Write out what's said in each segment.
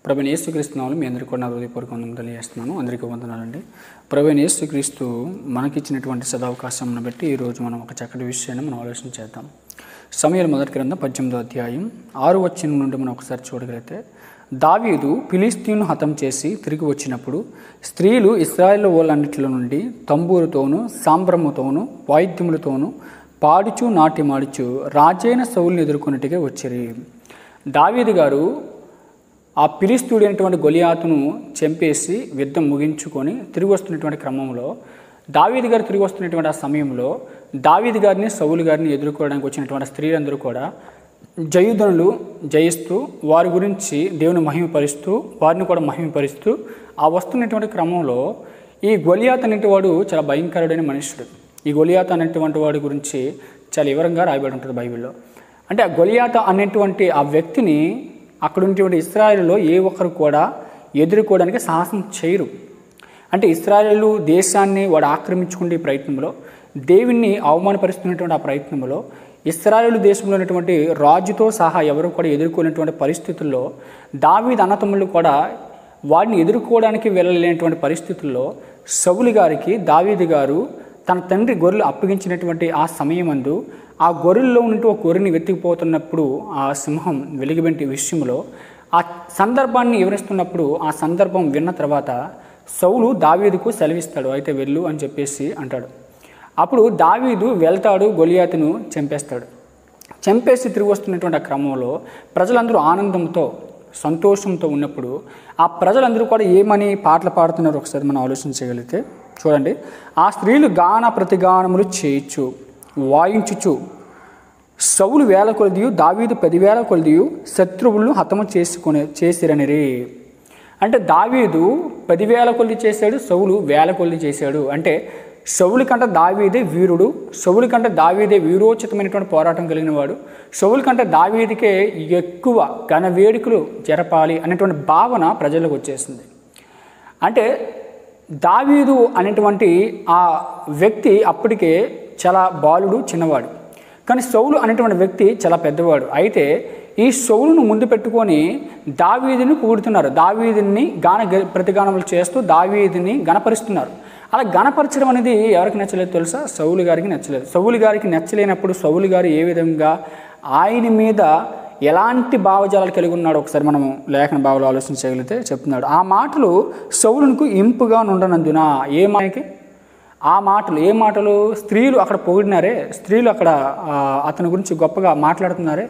ప్రభువైన యేసుక్రీస్తు నామములో మీ అందరికీ కూడా నా హృదయపూర్వక వందనాలు తెలియజేస్తున్నాను. అందరికీ వందనాలండి. ప్రభువైన యేసుక్రీస్తు మనకిచ్చినటువంటి సదావకాశంను బట్టి ఈరోజు మనం ఒక చక్కటి విషయాన్ని మనం ఆలోచన చేద్దాం. సమూయేలు మొదటి గ్రంథం 18వ అధ్యాయం 6వ వచనం నుండి మనం ఒకసారి చూడగలిగితే, దావీదు ఫిలిష్తీయులను హతం చేసి తిరిగి వచ్చినప్పుడు స్త్రీలు ఇశ్రాయేలు వాళ్ళన్నిటిలో నుండి తంబూరుతోనూ సాంబ్రముతోనూ వాయిద్యములతోనూ పాడుచు నాట్యమాడుచు రాజైన సౌలుని ఎదుర్కొన్నట్టుగా వచ్చిరి. దావీదు గారు ఆ ఫిలిష్తీయుడు అయినటువంటి గొలియాతును చంపేసి యుద్ధం ముగించుకొని తిరిగి వస్తున్నటువంటి క్రమంలో దావీదు గారు తిరిగి వస్తున్నటువంటి ఆ సమయంలో దావీదు గారిని సౌలు గారిని ఎదుర్కోవడానికి వచ్చినటువంటి స్త్రీలందరూ కూడా జయుధనులు జయిస్తూ వారి గురించి దేవుని మహిమపరుస్తూ వారిని కూడా మహిమపరుస్తూ ఆ వస్తున్నటువంటి క్రమంలో ఈ గొలియాత్ అనేటివాడు చాలా భయంకరుడైన మనుషుడు. ఈ గొలియాత్ అనేటువంటి వాడి గురించి చాలా వివరంగా రాయబడి ఉంటుంది బైబిల్లో. అంటే ఆ గొలియాత్ అనేటువంటి ఆ వ్యక్తిని అక్కడ ఉన్నటువంటి ఇశ్రాయేలులో ఏ ఒక్కరు కూడా ఎదుర్కోవడానికి సాహసం చేయరు. అంటే ఇశ్రాయేలు దేశాన్ని వాడు ఆక్రమించుకునే ప్రయత్నంలో, దేవుణ్ణి అవమానపరుస్తున్నటువంటి ఆ ప్రయత్నంలో ఇశ్రాయేలు దేశంలో ఉన్నటువంటి రాజుతో సహా ఎవరు కూడా ఎదుర్కొనేటువంటి పరిస్థితుల్లో దావీదు అన్నతమ్ముళ్ళు కూడా వాడిని ఎదుర్కోవడానికి వెళ్ళలేనటువంటి పరిస్థితుల్లో సౌలు గారికి దావీదు గారు తన తండ్రి గొర్రెలు అప్పగించినటువంటి ఆ సమయమందు ఆ గొర్రెల్లో ఉన్నట్టు ఒక గొర్రెని వెతికిపోతున్నప్పుడు ఆ సింహం వెలిగిబెట్టి విషయంలో ఆ సందర్భాన్ని వివరిస్తున్నప్పుడు ఆ సందర్భం విన్న తర్వాత సౌలు దావీదుకు సెలవిస్తాడు, అయితే వెళ్ళు అని చెప్పేసి అంటాడు. అప్పుడు దావీదు వెళ్తాడు, గొలియాతును చంపేస్తాడు. చంపేసి తిరిగి వస్తున్నటువంటి ఆ క్రమంలో ప్రజలందరూ ఆనందంతో సంతోషంతో ఉన్నప్పుడు ఆ ప్రజలందరూ కూడా ఏమని పాటలు పాడుతున్నారు ఒకసారి మనం ఆలోచించగలిగితే చూడండి. ఆ స్త్రీలు గాన ప్రతిగానములు చేయొచ్చు వాయించుచు సౌలు 1000 కొలదియు దావీదు 10,000 కొలదియు శత్రువులను హతము చేసిరనిరి. అంటే దావీదు 10,000 కొలది చేశాడు, సౌలు 1000 కొలది చేశాడు. అంటే సౌలు కంటే దావీదే వీరుడు, సౌలు కంటే దావీదే వీరోచితమైనటువంటి పోరాటం కలిగిన వాడు, సౌలు కంటే దావీదికే ఎక్కువ ఘన వేడుకలు జరపాలి అనేటువంటి భావన ప్రజలకు వచ్చేసింది. అంటే దావీదు అనేటువంటి ఆ వ్యక్తి అప్పటికే చాలా బాలుడు, చిన్నవాడు. కానీ సౌలు అనేటువంటి వ్యక్తి చాలా పెద్దవాడు. అయితే ఈ సౌలును ముందు పెట్టుకొని దావీదుని పొగుడుతున్నారు, దావీదుని ప్రతిగానములు చేస్తూ దావీదుని గణపరుస్తున్నారు. అలా గణపరచడం అనేది ఎవరికి నచ్చలేదు తెలుసా? సౌలు గారికి నచ్చలేదు. సౌలు గారికి నచ్చలేనప్పుడు సౌలు గారు ఏ విధంగా ఆయన మీద ఎలాంటి భావజాలాలు కలిగి ఉన్నాడో ఒకసారి మనము లేఖన భావాలు ఆలోచించగలిగితే చెప్తున్నాడు. ఆ మాటలు సౌలునికి ఇంపుగా నుండనందున ఏ మాటలు స్త్రీలు అక్కడ పొగిడినారే, స్త్రీలు అక్కడ అతని గురించి గొప్పగా మాట్లాడుతున్నారే,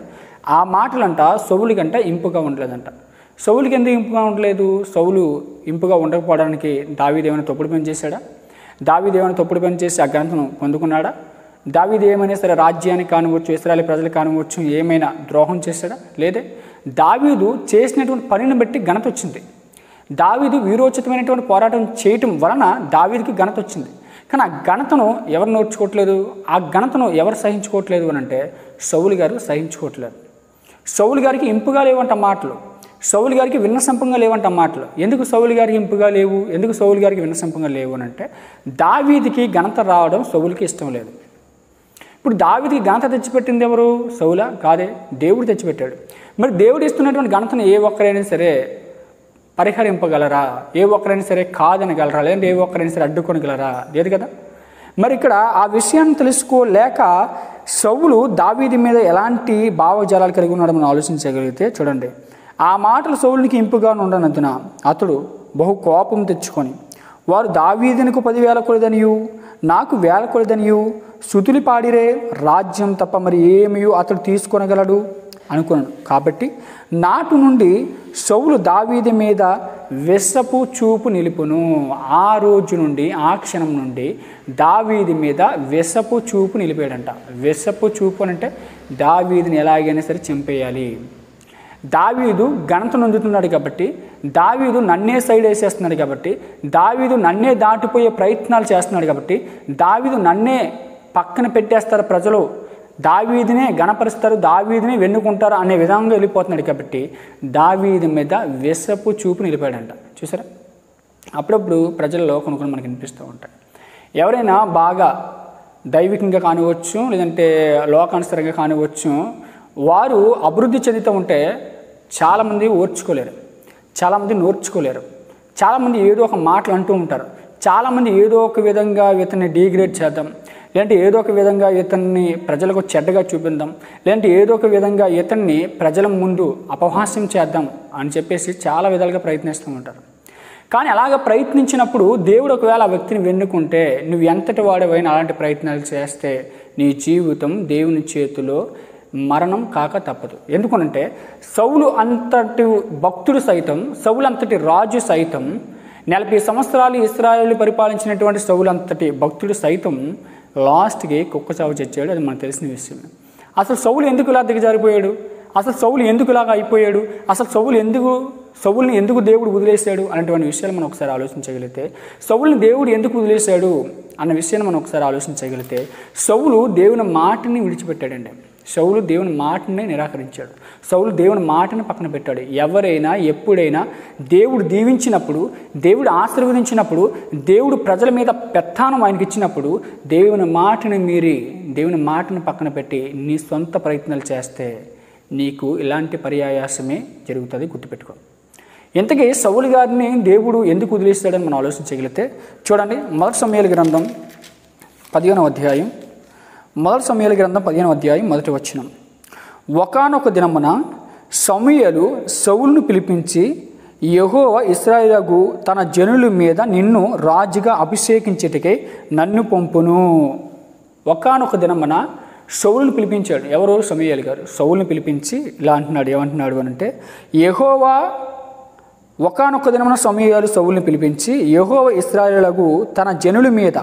ఆ మాటలంట సౌలు కంటే ఇంపుగా ఉండలేదంట. సౌలుకి ఎందుకు ఇంపుగా ఉండలేదు? సౌలు ఇంపుగా ఉండకపోవడానికి దావీదు ఏమైనా తప్పుడు పని చేశాడా? దావీదు ఏమైనా తప్పుడు పని చేసి ఆ ఘనతను పొందుకున్నాడా? దావీదు ఏమైనా సరే రాజ్యానికి కానివచ్చు, ఇశ్రాయేలు ప్రజలకు కానివచ్చు ఏమైనా ద్రోహం చేశాడా? లేదే. దావీదు చేసినటువంటి పనిని బట్టి ఘనత వచ్చింది. దావీదు వీరోచితమైనటువంటి పోరాటం చేయటం వలన దావీదుకి ఘనత వచ్చింది. కానీ ఆ ఘనతను ఎవరు నేర్చుకోవట్లేదు, ఆ ఘనతను ఎవరు సహించుకోవట్లేదు అని అంటే సౌలు గారు సహించుకోవట్లేదు. సౌలు గారికి ఇంపుగా లేవంట మాటలు, సౌలు గారికి విన్నసంపంగా లేవంట మాటలు. ఎందుకు సౌలు గారికి ఇంపుగా లేవు, ఎందుకు సౌలు గారికి విన్నసంపంగా లేవు అని అంటే దావీదికి ఘనత రావడం సౌలుకి ఇష్టం లేదు. ఇప్పుడు దావీదికి ఘనత తెచ్చిపెట్టింది ఎవరు? సౌలా? కాదే, దేవుడు తెచ్చిపెట్టాడు. మరి దేవుడు ఇస్తున్నటువంటి ఘనతను ఏ ఒక్కరైనా సరే పరిహరింపగలరా? ఏ ఒక్కరైనా సరే కాదనగలరా? లేదంటే ఏ ఒక్కరైనా సరే అడ్డుకొనగలరా? లేదు కదా. మరి ఇక్కడ ఆ విషయాన్ని తెలుసుకోలేక సౌలు దావీదు మీద ఎలాంటి భావజాలాలు కలిగి ఉన్నాడో మనం ఆలోచించగలిగితే చూడండి. ఆ మాటలు సౌలునికి ఇంపుగా ఉండనందున అతడు బహు కోపం తెచ్చుకొని, వారు దావీదునకు 10,000 కొలదనియు నాకు 1000 కొలదనియు శృతులు పాడిరే, రాజ్యం తప్ప మరి ఏమీ అతడు తీసుకొనగలడు అనుకున్నాను. కాబట్టి నాటు నుండి సౌలు దావీదు మీద విషపు చూపు నిలుపును. ఆ రోజు నుండి, ఆ క్షణం నుండి దావీదు మీద విషపు చూపు నిలిపాడంట. విషపు చూపు అంటే దావీదుని ఎలాగైనా సరే చంపేయాలి. దావీదు ఘనత నొందుతున్నాడు కాబట్టి, దావీదు నన్నే సైడ్ వేసేస్తున్నాడు కాబట్టి, దావీదు నన్నే దాటిపోయే ప్రయత్నాలు చేస్తున్నాడు కాబట్టి, దావీదు నన్నే పక్కన పెట్టేస్తారు ప్రజలు, దావీదునే గణపరుస్తారు, దావీదునే వెన్నుకుంటారు అనే విధంగా వెళ్ళిపోతున్నాడు కాబట్టి దావీదు మీద విషపు చూపు నిలిపాడంట. చూసారా? అప్పుడప్పుడు ప్రజల్లో కొన్ని మనకు వినిపిస్తూ ఉంటాయి. ఎవరైనా బాగా దైవికంగా కానివచ్చు, లేదంటే లోకానుసరంగా కానివచ్చు, వారు అభివృద్ధి చెందుతూ ఉంటే చాలామంది ఓర్చుకోలేరు. చాలామంది నోర్చుకోలేరు. చాలామంది ఏదో ఒక మాటలు అంటూ ఉంటారు. చాలామంది ఏదో ఒక విధంగా ఇతన్ని డీగ్రేడ్ చేద్దాం, లేదంటే ఏదో ఒక విధంగా ఇతన్ని ప్రజలకు చెడ్డగా చూపిద్దాం, లేదంటే ఏదో ఒక విధంగా ఇతన్ని ప్రజల ముందు అపహాస్యం చేద్దాం అని చెప్పేసి చాలా విధాలుగా ప్రయత్నిస్తూ ఉంటారు. కానీ అలాగ ప్రయత్నించినప్పుడు దేవుడు ఒకవేళ ఆ వ్యక్తిని వెన్నుకుంటే, నువ్వు ఎంతటి వాడివైనా అలాంటి ప్రయత్నాలు చేస్తే నీ జీవితం దేవుని చేతిలో మరణం కాక తప్పదు. ఎందుకనంటే సౌలు అంతటి భక్తుడు సైతం, సౌలు అంతటి రాజు సైతం, 40 సంవత్సరాలు ఇశ్రాయేలు పరిపాలించినటువంటి సౌలు అంతటి భక్తుడు సైతం లాస్ట్కి కుక్క చావు చచ్చాడు. అది మనకు తెలిసిన విషయం. అసలు సౌలు ఎందుకు ఇలా దిగజారిపోయాడు? అసలు సౌలు ఎందుకు ఇలాగా అయిపోయాడు? అసలు సౌలుని ఎందుకు దేవుడు వదిలేశాడు అనేటువంటి విషయాలు మనం ఒకసారి ఆలోచించగలిగితే, సౌలుని దేవుడు ఎందుకు వదిలేశాడు అన్న విషయాన్ని మనం ఒకసారి ఆలోచించగలిగితే, సౌలు దేవుని మాటని విడిచిపెట్టాడండి. సౌలు దేవుని మాటని నిరాకరించాడు. సౌలు దేవుని మాటని పక్కన పెట్టాడు. ఎవరైనా ఎప్పుడైనా దేవుడు దీవించినప్పుడు, దేవుడు ఆశీర్వదించినప్పుడు, దేవుడు ప్రజల మీద పెత్తానం ఆయనకి ఇచ్చినప్పుడు దేవుని మాటని మీరి, దేవుని మాటను పక్కన పెట్టి నీ సొంత ప్రయత్నాలు చేస్తే నీకు ఇలాంటి పర్యాయాసమే జరుగుతుంది. గుర్తుపెట్టుకో. ఇంతకీ సౌలు గారిని దేవుడు ఎందుకు వదిలేస్తాడని మనం ఆలోచించగలిగితే చూడండి, మొదటి సమూయేలు గ్రంథం 15వ అధ్యాయం, మొదటి వచనం. ఒకానొక దినమున సమూయేలు సౌలును పిలిపించి, యెహోవా ఇశ్రాయేలుకు తన జనుల మీద నిన్ను రాజుగా అభిషేకించుటకై నన్ను పంపును. ఒకానొక దినమున సౌలును పిలిపించాడు. ఎవరు? సమూయేలు గారు. సౌలును పిలిపించి ఇలా అంటున్నాడు. ఏమంటున్నాడు అనంటే, యెహోవా ఒకానొక దినమున సమూయేలు సౌలును పిలిపించి, యెహోవా ఇశ్రాయేలుకు తన జనుల మీద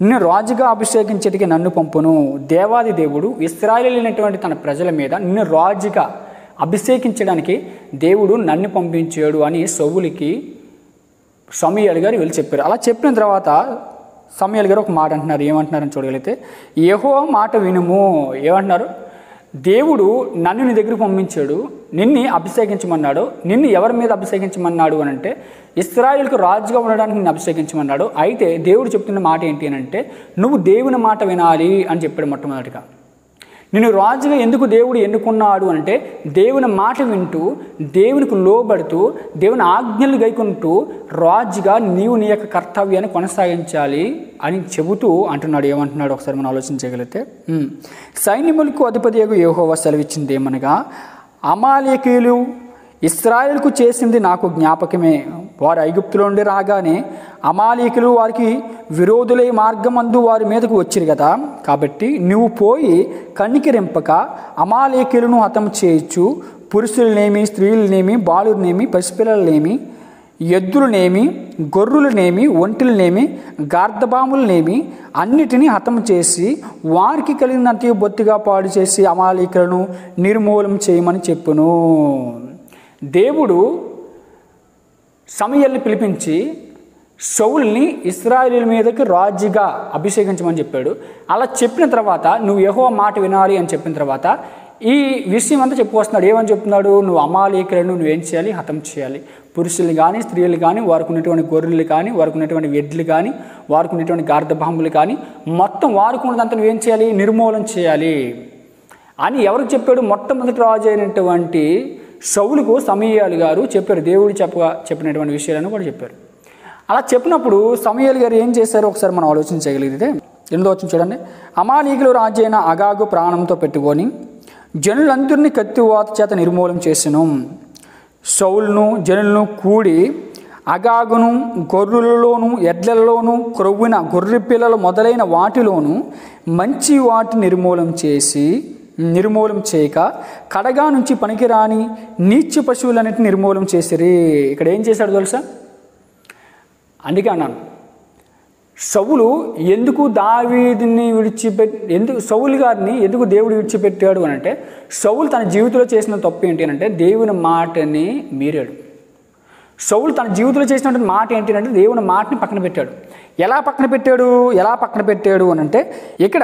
నిన్ను రాజుగా అభిషేకించేటికి నన్ను పంపును. దేవాది దేవుడు ఇశ్రాయేలీయులైనటువంటి తన ప్రజల మీద నిన్ను రాజుగా అభిషేకించడానికి దేవుడు నన్ను పంపించాడు అని సౌలుకి సమూయేలు గారు వెళ్ళి చెప్పారు. అలా చెప్పిన తర్వాత సమూయేలు గారు ఒక మాట అంటున్నారు. ఏమంటున్నారని చూడగలిగితే, యెహోవా మాట వినుము. ఏమంటున్నారు? దేవుడు నన్ను నీ దగ్గరికి పంపించాడు, నిన్ను అభిషేకించమన్నాడు. నిన్ను ఎవరి మీద అభిషేకించమన్నాడు అని అంటే, ఇశ్రాయేలుకు రాజుగా ఉండడానికి నిన్ను అభిషేకించమన్నాడు. అయితే దేవుడు చెప్తున్న మాట ఏంటి అని అంటే, నువ్వు దేవుని మాట వినాలి అని చెప్పాడు. మొట్టమొదటిగా నిన్ను రాజుగా ఎందుకు దేవుడు ఎన్నుకున్నాడు అంటే, దేవుని మాట వింటూ, దేవునికి లోబడుతూ, దేవుని ఆజ్ఞలు గైకుంటూ రాజుగా నీవు నీ యొక్క కర్తవ్యాన్ని కొనసాగించాలి అని చెబుతూ అంటున్నాడు. ఏమంటున్నాడు ఒకసారి మనం ఆలోచించగలిగితే, సైన్యములకు అధిపతియగు యెహోవా సెలవిచ్చింది ఏమనగా, అమాలేకీయులు ఇశ్రాయేలుకు చేసింది నాకు జ్ఞాపకమే. వారు ఐగుప్తులో నుండి రాగానే అమాలేకీయులు వారికి విరోధులై మార్గమందు వారి మీదకు వచ్చిరు కదా. కాబట్టి నువ్వు పోయి కనికరింపక అమాలేకీయులను హతం చేయొచ్చు. పురుషులనేమి, స్త్రీలనేమి, బాలులనేమి, పసిపిల్లలనేమి, ఎద్దులనేమి, గొర్రెలనేమి, ఒంటెలనేమి, గార్ధబాములనేమి అన్నిటినీ హతం చేసి వారికి కలిగినంత బొత్తిగా పాడు చేసి అమాలేకీయులను నిర్మూలం చేయమని చెప్పును. దేవుడు సమూయేలుని పిలిపించి సౌలుని ఇశ్రాయేలీయుల మీదకి రాజుగా అభిషేకించమని చెప్పాడు. అలా చెప్పిన తర్వాత నువ్వు యెహోవా మాట వినాలి అని చెప్పిన తర్వాత ఈ విషయం అంతా చెప్పుకొస్తున్నాడు. ఏమని చెప్తున్నాడు? నువ్వు అమాలేకీయులను నువ్వేం చేయాలి? హతం చేయాలి. పురుషులు కానీ, స్త్రీలు కానీ, వారికి ఉన్నటువంటి గొర్రెలు కానీ, వారికి ఉన్నటువంటి ఎడ్లు కానీ, వారికి ఉన్నటువంటి గార్ధబాములు కానీ, మొత్తం వారికి ఉన్నదంతా నువ్వేం చేయాలి? నిర్మూలన చేయాలి అని ఎవరికి చెప్పాడు? మొట్టమొదటి రాజు అయినటువంటి సౌలుకు సమూయేలు గారు చెప్పారు. దేవుడు చెప్పినటువంటి విషయాలను కూడా చెప్పారు. అలా చెప్పినప్పుడు సమూయేలు గారు ఏం చేశారో ఒకసారి మనం ఆలోచించగలిగితే 8వ వచనం చూడండి. అమాలేకీయుల రాజు అయిన అగాగు ప్రాణంతో పెట్టుకొని జనులందరినీ కత్తివాత చేత నిర్మూలం చేసెను. సౌలును జనులను కూడి అగాగును, గొర్రెలలోను, ఎడ్లలోను, క్రొవ్విన గొర్రె పిల్లలు మొదలైన వాటిలోను మంచి వాటి నిర్మూలం చేయక కడగా నుంచి పనికిరాని నీచ పశువులన్నిటిని నిర్మూలం చేసిరి. ఇక్కడ ఏం చేశాడు తెలుసా? అందుకే అన్నాను, సౌలు ఎందుకు దావీదుని సౌలు గారిని ఎందుకు దేవుడు విడిచిపెట్టాడు అని అంటే, సౌలు తన జీవితంలో చేసిన తప్పు ఏంటి అంటే దేవుని మాటని మీరాడు. సౌలు తన జీవితంలో చేసినటువంటి మాట ఏంటి అంటే దేవుని మాటని పక్కన పెట్టాడు. ఎలా పక్కన పెట్టాడు అని అంటే, ఇక్కడ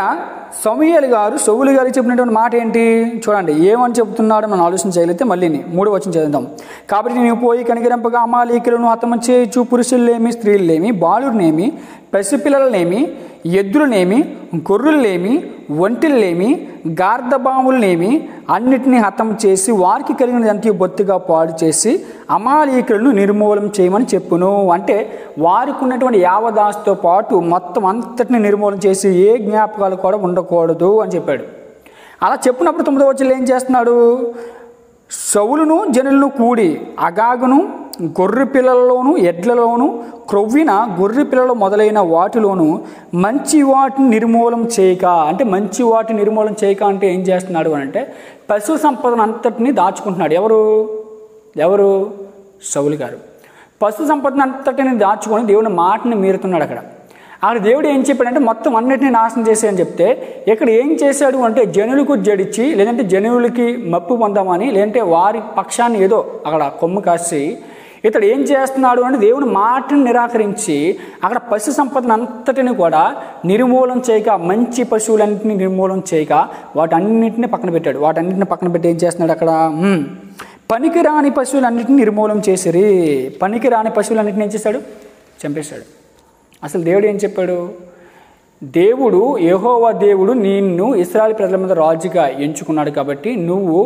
సమూయేలు గారు సౌలు గారికి చెప్పినటువంటి మాట ఏంటి చూడండి. ఏమని చెబుతున్నాడో మనం ఆలోచించగలిగితే మళ్ళీ 3వ వచనం చదువుదాం. కాబట్టి నువ్వు పోయి కనికరింపగా అమాలేకీయులను హతం చేయొచ్చు. పురుషులనేమి, స్త్రీలనేమి, బాలునేమి, పసిపిల్లలనేమి, ఎద్దులనేమి, గొర్రెలనేమి, ఒంటెలనేమి, గార్ధబాములనేమి అన్నిటినీ హతం చేసి వారికి కలిగినదంతా బొత్తిగా పాడు చేసి అమాలేకులను నిర్మూలన చేయమని చెప్పును. అంటే వారికి ఉన్నటువంటి యావదాస్తో పాటు మొత్తం అంతటిని నిర్మూలన చేసి ఏ జ్ఞాపకాలు కూడా ఉండకూడదు అని చెప్పాడు. అలా చెప్పినప్పుడు 9వ వచనంలో ఏం చేస్తున్నాడు? సౌలును జనులను కూడి అగాగును, గొర్రె పిల్లలలోను, ఎడ్లలోను, క్రొవ్విన గొర్రె పిల్లలు మొదలైన వాటిలోను మంచి వాటిని నిర్మూలన చేయక, అంటే మంచి వాటిని నిర్మూలన చేయక అంటే ఏం చేస్తున్నాడు అని అంటే పశు సంపదను అంతటిని దాచుకుంటున్నాడు. ఎవరు? సౌలు గారు. పశు సంపదను అంతటిని దాచుకొని దేవుని మాటని మీరుతున్నాడు. అక్కడ దేవుడు ఏం చెప్పాడంటే మొత్తం అన్నిటిని నాశనం చేసేయని చెప్తే ఇక్కడ ఏం చేశాడు అంటే జనులకు జడిచి, లేదంటే జనులకి మప్పు పొందామని, లేదంటే వారి పక్షాన్ని ఏదో అక్కడ కొమ్ము కాసి ఇతడు ఏం చేస్తున్నాడు అంటే దేవుని మాటను నిరాకరించి అక్కడ పశు సంపదను అంతటిని కూడా నిర్మూలన చేయక, మంచి పశువులన్నింటినీ నిర్మూలన చేయక వాటన్నింటినీ పక్కన పెట్టాడు. వాటన్నింటిని పక్కన పెట్టి ఏం చేస్తున్నాడు? అక్కడ పనికిరాని పశువులన్నింటినీ నిర్మూలన చేసిరి. పనికిరాని పశువులన్నింటినీ ఏం చేశాడు? చంపేశాడు. అసలు దేవుడు ఏం చెప్పాడు? దేవుడు యెహోవా దేవుడు నిన్ను ఇశ్రాయేలు ప్రజల మీద రాజుగా ఎంచుకున్నాడు కాబట్టి నువ్వు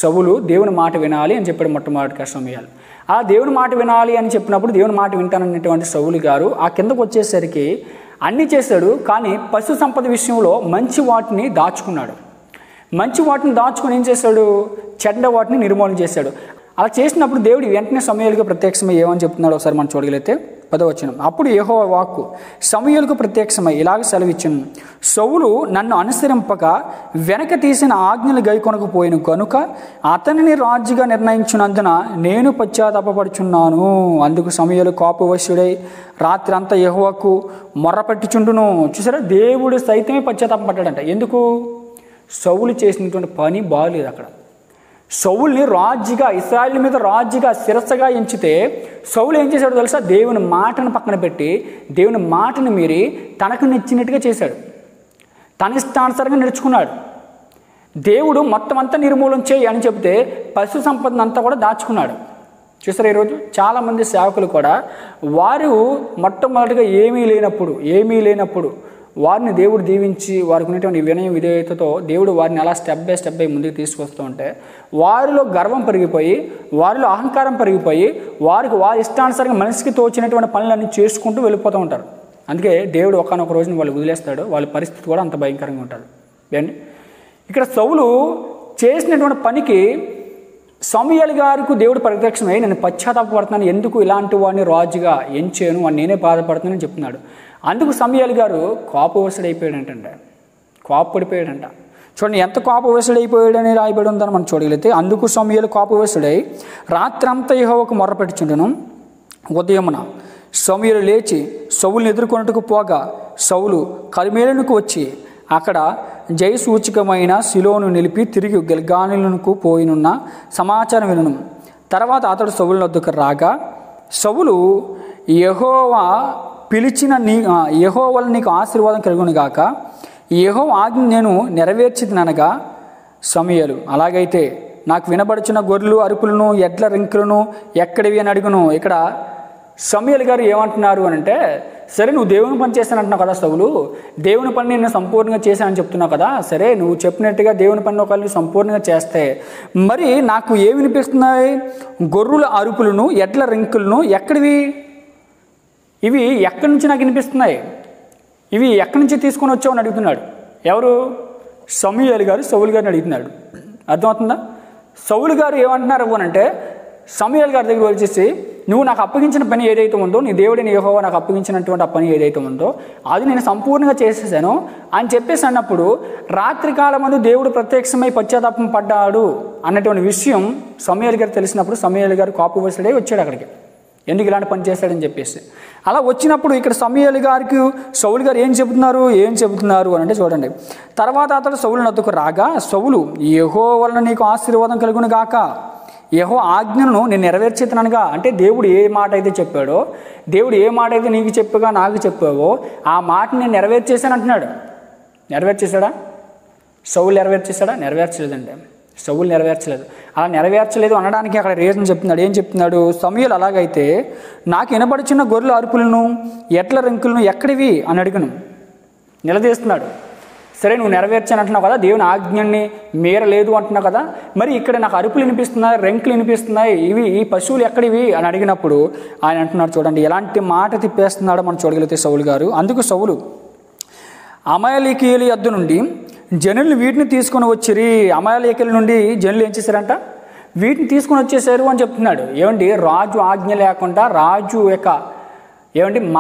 సౌలు దేవుని మాట వినాలి అని చెప్పాడు మొట్టమొదటిగా సమూయేలు. ఆ దేవుని మాట వినాలి అని చెప్పినప్పుడు దేవుని మాట వింటానన్నటువంటి సౌలు గారు ఆ కిందకు వచ్చేసరికి అన్నీ చేశాడు, కానీ పశు సంపద విషయంలో మంచి వాటిని దాచుకున్నాడు. మంచి వాటిని దాచుకుని ఏం చేశాడు? చెడ్డ వాటిని నిర్మూలన చేశాడు. అలా చేసినప్పుడు దేవుడు వెంటనే సమూయేలుకు ప్రత్యక్షమై ఏమని చెప్తున్నాడు ఒకసారి మనం చూడగలిగితే 10వ వచనం. అప్పుడు యెహోవా వాక్కు సమూయేలుకు ప్రత్యక్షమై ఇలాగ సెలవిచ్చును, సౌలు నన్ను అనుసరింపక వెనక తీసిన ఆజ్ఞలు గైకొనకపోయిన కనుక అతనిని రాజుగా నిర్ణయించినందున నేను పశ్చాత్తాపపడుచున్నాను. అందుకు సమూయేలు కోపవశుడై రాత్రి అంతా యెహోవాకు మొర్రపెట్టుచుండును. చూసారా, దేవుడు సైతమే పశ్చాత్తాపపడ్డాడంట. ఎందుకు? సౌలు చేసినటువంటి పని బాగలేదు. అక్కడ సౌలుని రాజుగా, ఇశ్రాయేలు మీద రాజుగా శిరస్సుగా ఎంచితే సౌలు ఏం చేశాడో తెలుసా? దేవుని మాటను పక్కన పెట్టి దేవుని మాటను మీరి తనకు నచ్చినట్టుగా చేశాడు. తన ఇష్టానుసారంగా నడుచుకున్నాడు. దేవుడు మొత్తం అంతా నిర్మూలన చేయి అని చెప్తే పశు సంపదను అంతా కూడా దాచుకున్నాడు. చూసారు, ఈరోజు చాలామంది సేవకులు కూడా వారు మొట్టమొదటిగా ఏమీ లేనప్పుడు వారిని దేవుడు దీవించి వారికి ఉన్నటువంటి వినయం విధేయతతో దేవుడు వారిని అలా స్టెప్ బై స్టెప్ ముందుకు తీసుకొస్తూ ఉంటే వారిలో గర్వం పెరిగిపోయి, వారిలో అహంకారం పెరిగిపోయి వారికి వారి ఇష్టానుసారంగా మనిషికి తోచినటువంటి పనులన్నీ చేసుకుంటూ వెళ్ళిపోతూ ఉంటారు. అందుకే దేవుడు ఒకానొక రోజున వాళ్ళు వదిలేస్తాడు. వాళ్ళ పరిస్థితి కూడా అంత భయంకరంగా ఉంటుంది. ఏంటి ఇక్కడ సౌలు చేసినటువంటి పనికి సమూయేలు గారికి దేవుడు ప్రత్యక్షమై నేను పశ్చాత్తాపడుతున్నాను, ఎందుకు ఇలాంటి వాడిని రాజుగా ఎంచాను, వాడిని నేనే బాధపడుతున్నానని చెప్తున్నాడు. అందుకు సమూయేలు గారు కోపపడిపోయాడంట. చూడండి ఎంత కోపవశుడైపోయాడని రాయబడి ఉందని మనం చూడగలిగితే, అందుకు సమూయేలు కోపవశుడై రాత్రంతా యెహోవాకు మొర్రపెట్టుచుండును. ఉదయమున సమూయేలు లేచి సౌలుని ఎదుర్కొన్నట్టుకు పోగా సౌలు కర్మెలునకు వచ్చి అక్కడ జయసూచకమైన శిలోను నిలిపి తిరిగి గిల్గాలునకు పోయినున్న సమాచారం వినును. తర్వాత అతడు సౌలు వద్దకు రాగా సౌలు యెహోవా పిలిచిన యెహోవా నీకు ఆశీర్వాదం కలుగును గాక, యెహోవా ఆజ్ఞ నేను నెరవేర్చిననగా సమూయేలు అలాగైతే నాకు వినబడుచున్న గొర్రెలు అరుపులను ఎడ్ల రింకులను ఎక్కడివి అని అడుగును. ఇక్కడ సమూయేలు గారు ఏమంటున్నారు అని అంటే, సరే నువ్వు దేవుని పని చేస్తానంటున్నావు కదా సౌలు, దేవుని పని నేను సంపూర్ణంగా చేశానని చెప్తున్నావు కదా, సరే నువ్వు చెప్పినట్టుగా దేవుని పని ఒకళ్ళు సంపూర్ణంగా చేస్తే మరి నాకు ఏమి వినిపిస్తున్నాయి? గొర్రెల అరుపులను ఎడ్ల రింకులను ఎక్కడివి? ఇవి ఎక్కడి నుంచి నాకు వినిపిస్తున్నాయి? ఇవి ఎక్కడి నుంచి తీసుకొని వచ్చావు అని అడుగుతున్నాడు. ఎవరు? సమూయేలు గారు సౌలు గారిని అడుగుతున్నాడు. అర్థమవుతుందా? సౌలు గారు ఏమంటున్నారు అంటే సమూయేలు గారి దగ్గర వచ్చేసి నువ్వు నాకు అప్పగించిన పని ఏదైతే ఉందో, నీ దేవుడిని యెహోవా నాకు అప్పగించినటువంటి ఆ పని ఏదైతే ఉందో అది నేను సంపూర్ణంగా చేసేసాను అని చెప్పేసి అన్నప్పుడు రాత్రికాలమందు దేవుడు ప్రత్యక్షమై పశ్చాత్తాపం పడ్డాడు అన్నటువంటి విషయం సమూయేలు గారు తెలిసినప్పుడు సమూయేలు గారు కోపవశుడై వచ్చాడు అక్కడికి, ఎందుకు ఇలాంటి పని చేశాడని చెప్పేసి. అలా వచ్చినప్పుడు ఇక్కడ సమూయేలు గారికి సౌలు గారు ఏం చెబుతున్నారు అని అంటే చూడండి, తర్వాత అతడు సౌలు వద్దకు రాగా సౌలు యెహోవా వలన నీకు ఆశీర్వాదం కలుగును గాక, యెహోవా ఆజ్ఞను నేను నెరవేర్చేతనగా, అంటే దేవుడు ఏ మాట అయితే చెప్పాడో, దేవుడు ఏ మాట అయితే నీకు చెప్పగా నాకు చెప్పావో ఆ మాటని నేను నెరవేర్చేశాను అంటున్నాడు. నెరవేర్చేశాడా? సౌలు నెరవేర్చేశాడా? నెరవేర్చలేదండి. సౌలు నెరవేర్చలేదు. అలా నెరవేర్చలేదు అనడానికి అక్కడ రీజన్ చెప్తున్నాడు. ఏం చెప్తున్నాడు? సమూయేలు అలాగైతే నాకు వినబడుచున్న గొర్రెల అరుపులను ఎడ్ల రింకులను ఎక్కడివి అని అడిగను. నిలదీస్తున్నాడు. సరే, నువ్వు నెరవేర్చాను అంటున్నావు కదా, దేవుని ఆజ్ఞని మీరలేదు అంటున్నావు కదా, మరి ఇక్కడ నాకు అరుపులు వినిపిస్తున్నాయి, రెంకులు వినిపిస్తున్నాయి, ఈ పశువులు ఎక్కడివి అని అడిగినప్పుడు ఆయన అంటున్నాడు, చూడండి ఎలాంటి మాట తిప్పేస్తున్నాడో మనం చూడగలిగితే సౌలు గారు. అందుకు సౌలు, అమాలేకీయుల యొద్ద నుండి జనులు వీటిని తీసుకొని వచ్చిరి. అమాలేకీయుల నుండి జనులు ఏం చేశారంట? వీటిని తీసుకొని వచ్చేసారు అని చెప్తున్నాడు. ఏమండి, రాజు ఆజ్ఞ లేకుండా, రాజు యొక్క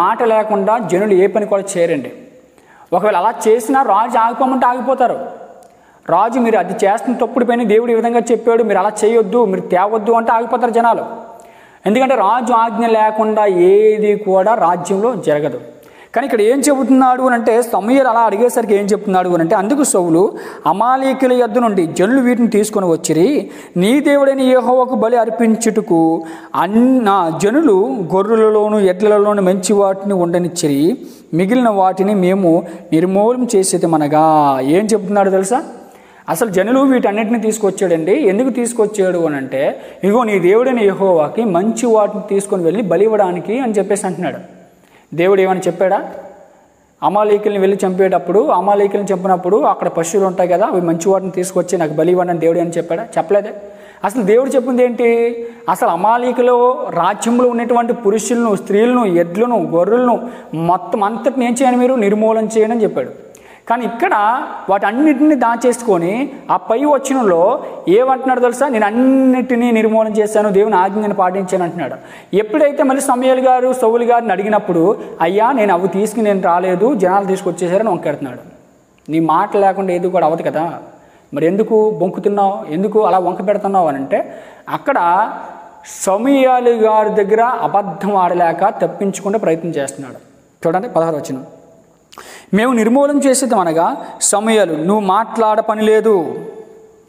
మాట లేకుండా జనులు ఏ పని కూడా చేయరండి. ఒకవేళ అలా చేసినా రాజు ఆగిపోమంటే ఆగిపోతారు. రాజు మీరు అది చేస్తున్న తప్పుడు పని దేవుడు ఈ విధంగా చెప్పాడు, మీరు అలా చేయొద్దు, మీరు తేవద్దు అంటే ఆగిపోతారు జనాలు. ఎందుకంటే రాజు ఆజ్ఞ లేకుండా ఏది కూడా రాజ్యంలో జరగదు. కానీ ఇక్కడ ఏం చెబుతున్నాడు అని అంటే, సమూయేలు అలా అడిగేసరికి ఏం చెప్తున్నాడు అని అంటే, అందుకు సౌలు అమాలేకీయుల యొద్ద నుండి జనులు వీటిని తీసుకొని వచ్చిరి. నీ దేవుడైన యెహోవాకు బలి అర్పించుటకు జనులు గొర్రెలలోను ఎడ్లలోను మంచి వాటిని ఉండనిచ్చిరి, మిగిలిన వాటిని మేము నిర్మూలం చేసేదమనగా. ఏం చెప్తున్నాడు తెలుసా? అసలు జనులు వీటన్నిటిని తీసుకొచ్చాడండి. ఎందుకు తీసుకొచ్చాడు అని అంటే, ఇదిగో నీ దేవుడైన యెహోవాకి మంచి వాటిని తీసుకొని వెళ్ళి బలి ఇవ్వడానికి అని చెప్పేసి అంటున్నాడు. దేవుడు ఏమని చెప్పాడా? అమాలేకీయుల్ని వెళ్ళి చంపేటప్పుడు, అమాలేకీయుల్ని చంపినప్పుడు అక్కడ పశువులు ఉంటాయి కదా, అవి మంచి వాటిని తీసుకొచ్చి నాకు బలి ఇవ్వండి అని దేవుడు అని చెప్పాడా? చెప్పలేదే. అసలు దేవుడు చెప్పింది ఏంటి? అసలు అమాలేకీయుల రాజ్యంలో ఉన్నటువంటి పురుషులను, స్త్రీలను, ఎడ్లను, గొర్రెలను మొత్తం అంతటిని ఏం చేయండి, మీరు నిర్మూలన చేయండి అని చెప్పాడు. కానీ ఇక్కడ వాటన్నిటిని దాచేసుకొని ఆ పై వచనంలో ఏమంటున్నాడు తెలుసా? నేను అన్నిటినీ నిర్మూలన చేశాను, దేవుని ఆజ్ఞను పాటించాను అంటున్నాడు. ఎప్పుడైతే మళ్ళీ సమూయేలు గారు సౌలు గారిని అడిగినప్పుడు, అయ్యా నేను అవి తీసుకుని నేను రాలేదు, జనాలు తీసుకొచ్చేసారని వంకెడుతున్నాడు. నీ మాట లేకుండా ఏది కూడా అవ్వదు కదా, మరి ఎందుకు బొంకుతున్నావు, ఎందుకు అలా వంక పెడుతున్నావు అని అంటే, అక్కడ సమూయేలు గారి దగ్గర అబద్ధం ఆడలేక తప్పించుకుంటే ప్రయత్నం చేస్తున్నాడు. చూడండి 16వ వచనం. మేము నిర్మూలన చేసేది అనగా సమూయేలు, నువ్వు మాట్లాడ పని లేదు,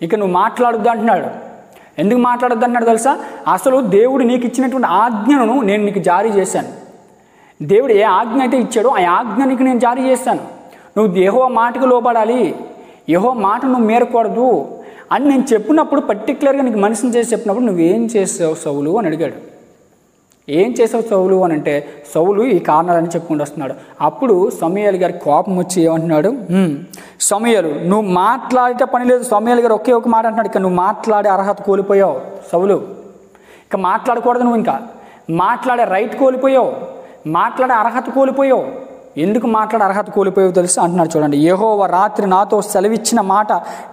ఇక నువ్వు మాట్లాడొద్దు అంటున్నాడు. ఎందుకు మాట్లాడొద్దు అంటున్నాడు తెలుసా? అసలు దేవుడు నీకు ఇచ్చినటువంటి ఆజ్ఞను నేను నీకు జారీ చేశాను. దేవుడు ఏ ఆజ్ఞ అయితే ఇచ్చాడో ఆ ఆజ్ఞ నీకు నేను జారీ చేశాను. నువ్వు యెహోవా మాటకు లోబడాలి, యెహోవా మాట నువ్వు మీరకూడదు అని నేను చెప్పినప్పుడు, పర్టికులర్గా నీకు మనిషిని చేసి చెప్పినప్పుడు నువ్వేం చేసావు సౌలు అని అడిగాడు. ఏం చేసావు సౌలు అని అంటే, సౌలు ఈ కారణాలని చెప్పుకుంటూ వస్తున్నాడు. అప్పుడు సమూయేలు గారి కోపం వచ్చి ఏమంటున్నాడు? సమూయేలు, నువ్వు మాట్లాడే పని లేదు. సమూయేలు గారు ఒకే ఒక మాట అంటున్నాడు, ఇక నువ్వు మాట్లాడే అర్హత కోల్పోయావు సౌలు, ఇక మాట్లాడకూడదు, నువ్వు ఇంకా మాట్లాడే రైట్ కోల్పోయావు, మాట్లాడే అర్హత కోల్పోయావు. ఎందుకు మాట్లాడే అర్హత కోల్పోయావు తెలుసు అంటున్నాడు. చూడండి, యెహోవా రాత్రి నాతో సెలవిచ్చిన మాట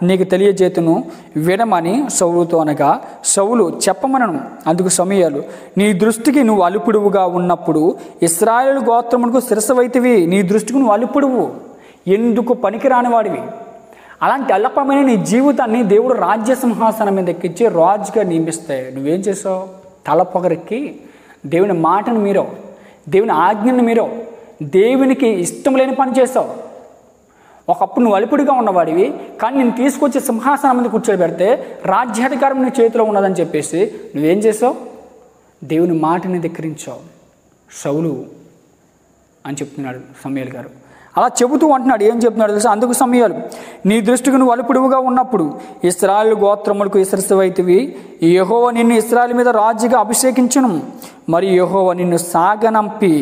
నీకు తెలియజేతును వినమని సౌలుతో అనగా, సౌలు చెప్పమనను. అందుకు సమూయేలు, నీ దృష్టికి నువ్వు అలుపుడువుగా ఉన్నప్పుడు ఇశ్రాయేలు గోత్రమునకు శిరసవైతివి. నీ దృష్టికి నువ్వు అలుపుడువు, ఎందుకు పనికిరాని వాడివి. అలాంటి అల్పమైన నీ జీవితాన్ని దేవుడు రాజ్య సింహాసనం మీద ఎక్కించి రాజుగా నియమిస్తే నువ్వేం చేసావు? తల పొగరెక్కి దేవుని మాటను మీరావు, దేవుని ఆజ్ఞను మీరావు, దేవునికి ఇష్టం లేని పని చేసావు. ఒకప్పుడు నువ్వు అలుపుడిగా ఉన్నవాడివి, కానీ నేను తీసుకొచ్చి సింహాసనం మీద కూర్చోబెడితే రాజ్యాధికారం నీ చేతిలో ఉన్నదని చెప్పేసి నువ్వేం చేసావు? దేవుని మాటని ధిక్కరించావు సౌలు అని చెప్తున్నాడు సమూయేలు గారు. అలా చెబుతూ అంటున్నాడు. ఏం చెప్తున్నాడు తెలుసా? అందుకు సమూయేలు, నీ దృష్టికి నువ్వు అలుపుడువుగా ఉన్నప్పుడు ఇశ్రాయేలు గోత్రములకు ఇసరిసవైతివి. యెహోవా నిన్ను ఇశ్రాయేలు మీద రాజుగా అభిషేకించును. మరి యెహోవా నిన్ను సాగనంపి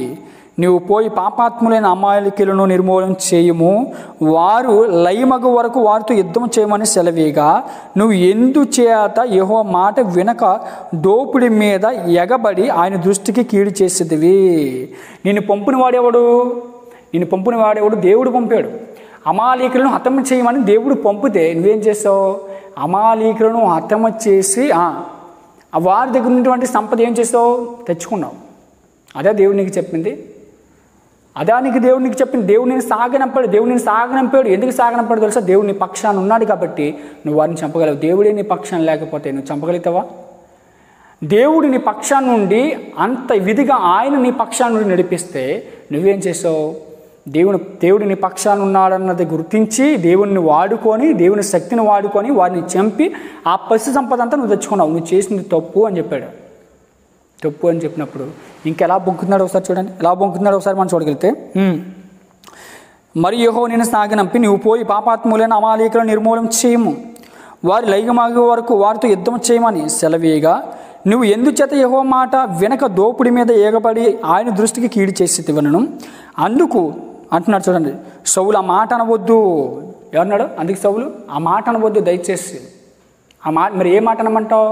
నీవు పోయి పాపాత్ములైన అమాలేకీయులను నిర్మూలన చేయుము, వారు లయమగు వరకు వారితో యుద్ధం చేయమని సెలవేగా, నువ్వు ఎందుచేత యెహోవా మాట వినక దోపుడి మీద ఎగబడి ఆయన దృష్టికి కీడు చేసేదివి. నిన్ను పంపిన వాడేవాడు దేవుడు పంపాడు. అమాలేకీయులను హతమ చేయమని దేవుడు పంపితే నువ్వేం చేసావు? అమాలేకీయులను హతమ చేసి వారి దగ్గర ఉన్నటువంటి సంపద ఏం చేసావు? తెచ్చుకున్నావు. అదే దేవుడు నీకు చెప్పింది, దేవుడు నీకు చెప్పింది. దేవుడు నేను సాగనంపాడు. ఎందుకు సాగనంపాడు తెలుసా? దేవుడు నీ పక్షాన్ని ఉన్నాడు కాబట్టి నువ్వు వారిని చంపగలవు. దేవుడే నీ పక్షాన్ని లేకపోతే నువ్వు చంపగలుగుతావా? దేవుడు నీ పక్షాన్ని నుండి అంత విధిగా ఆయన నీ పక్షాన్ని నుండి నడిపిస్తే నువ్వేం చేసావు? దేవుడు నీ పక్షాన్ని ఉన్నాడన్నది గుర్తించి దేవుడిని వాడుకొని, దేవుని శక్తిని వాడుకొని వారిని చంపి ఆ పశు సంపద అంతా నువ్వు తెచ్చుకున్నావు. నువ్వు చేసింది తప్పు అని చెప్పాడు. తప్పు అని చెప్పినప్పుడు ఇంకెలా బొంకుతున్నాడు ఒకసారి చూడండి. ఎలా బొంకుతున్నాడు ఒకసారి మనం చూడగలిగితే, మరి యెహోవా నిన్ను సాగనంపి నీవు పోయి పాపాత్ములైన అమాలేకీయులను నిర్మూలన చేయము, వారి లయమాగే వరకు వారితో యుద్ధం చేయమని సెలవేయగా, నువ్వు ఎందుచేత యెహోవా మాట వెనక దోపుడి మీద ఏగబడి ఆయన దృష్టికి కీడు చేసేదివనను. అందుకు అంటున్నాడు చూడండి, సౌలు ఆ మాట అనవద్దు. ఎవరన్నాడు? అందుకే సౌలు ఆ మాట అనవద్దు దయచేసి. ఆ మాట మరి ఏ మాట అనమంటావు?